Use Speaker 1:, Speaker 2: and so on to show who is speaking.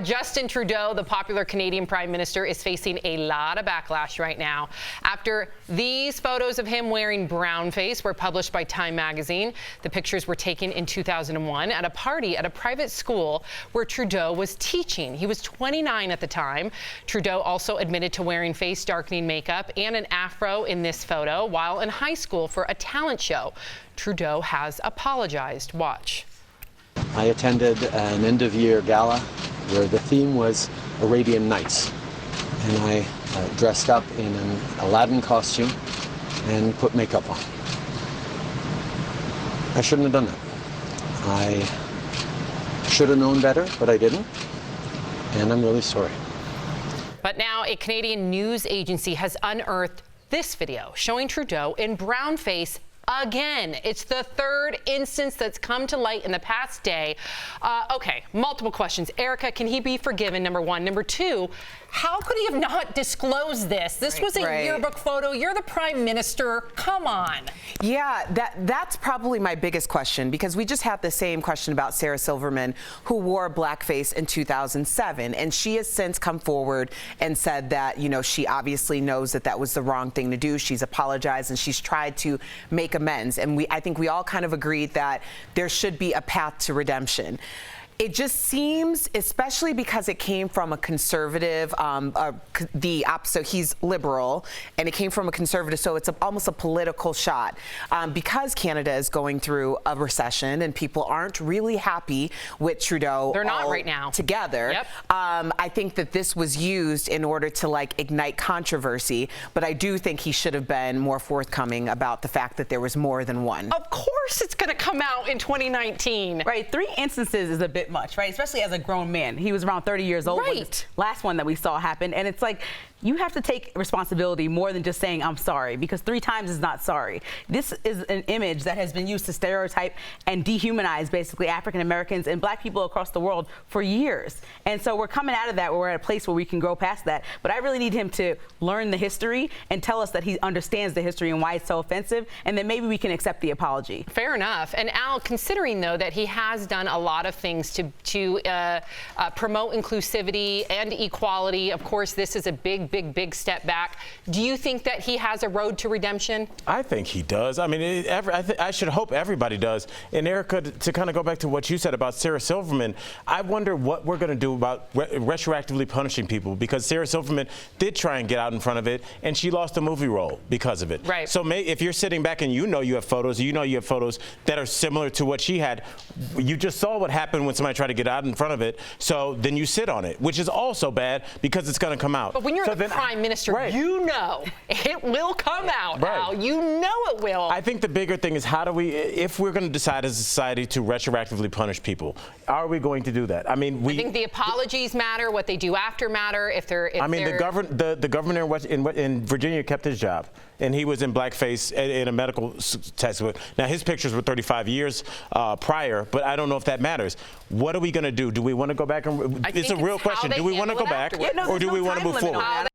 Speaker 1: Justin Trudeau, the popular Canadian Prime Minister, is facing a lot of backlash right now after these photos of him wearing brownface were published by Time magazine. The pictures were taken in 2001 at a party at a private school where Trudeau was teaching. He was 29 at the time. Trudeau also admitted to wearing face darkening makeup and an afro in this photo while in high school for a talent show. Trudeau has apologized. Watch.
Speaker 2: I attended an end-of-year gala where the theme was Arabian Nights, and I dressed up in an Aladdin costume and put makeup on. I shouldn't have done that. I should have known better, but I didn't, and I'm really sorry.
Speaker 1: But now a Canadian news agency has unearthed this video showing Trudeau in brownface again. It's the third instance that's come to light in the past day. Okay, multiple questions. Erica, can he be forgiven, number one? Number two, how could he have not disclosed this? This was a yearbook photo. You're the prime minister. Come on.
Speaker 3: Yeah, that's probably my biggest question, because we just had the same question about Sarah Silverman, who wore blackface in 2007, and she has since come forward and said that, you know, she obviously knows that that was the wrong thing to do. She's apologized and she's tried to make amends, and I think we all kind of agreed that there should be a path to redemption. It just seems, especially because it came from a conservative, so he's liberal, and it came from a conservative, so it's almost a political shot. Because Canada is going through a recession and people aren't really happy with Trudeau.
Speaker 1: They're not right now.
Speaker 3: Together.
Speaker 1: Yep.
Speaker 3: I think that this was used in order to like ignite controversy, but I do think he should have been more forthcoming about the fact that there was more than one.
Speaker 1: Of course it's going to come out in 2019.
Speaker 4: Right, 3 instances is a bit much, right? Especially as a grown man. He was around 30 years old when this last one that we saw happen, and it's like, you have to take responsibility more than just saying I'm sorry, because 3 times is not sorry. This is an image that has been used to stereotype and dehumanize basically African Americans and black people across the world for years. And so we're coming out of that, we're at a place where we can grow past that. But I really need him to learn the history and tell us that he understands the history and why it's so offensive, and then maybe we can accept the apology.
Speaker 1: Fair enough. And Al, considering though that he has done a lot of things to promote inclusivity and equality, of course this is a big step back. Do you think that he has a road to redemption? I
Speaker 5: think he does. I mean, I should hope everybody does. And Erica, to kind of go back to what you said about Sarah Silverman, I wonder what we're going to do about retroactively punishing people, because Sarah Silverman did try and get out in front of it, and she lost a movie role because of it.
Speaker 1: Right.
Speaker 5: So if you're sitting back and you know you have photos that are similar to what she had, you just saw what happened when somebody tried to get out in front of it, so then you sit on it, which is also bad because it's going to come out.
Speaker 1: But when you're the prime minister, you know it will come out, Al. You know it will.
Speaker 5: I think the bigger thing is, how do we, if we're going to decide as a society to retroactively punish people, are we going to do that? I mean,
Speaker 1: I think the apologies matter, what they do after matter.
Speaker 5: The governor in Virginia kept his job, and he was in blackface in a medical textbook. Now, his pictures were 35 years prior, but I don't know if that matters. What are we going to do? Do we want to go back? It's a real question. Do we want to go back, or do we want to move forward?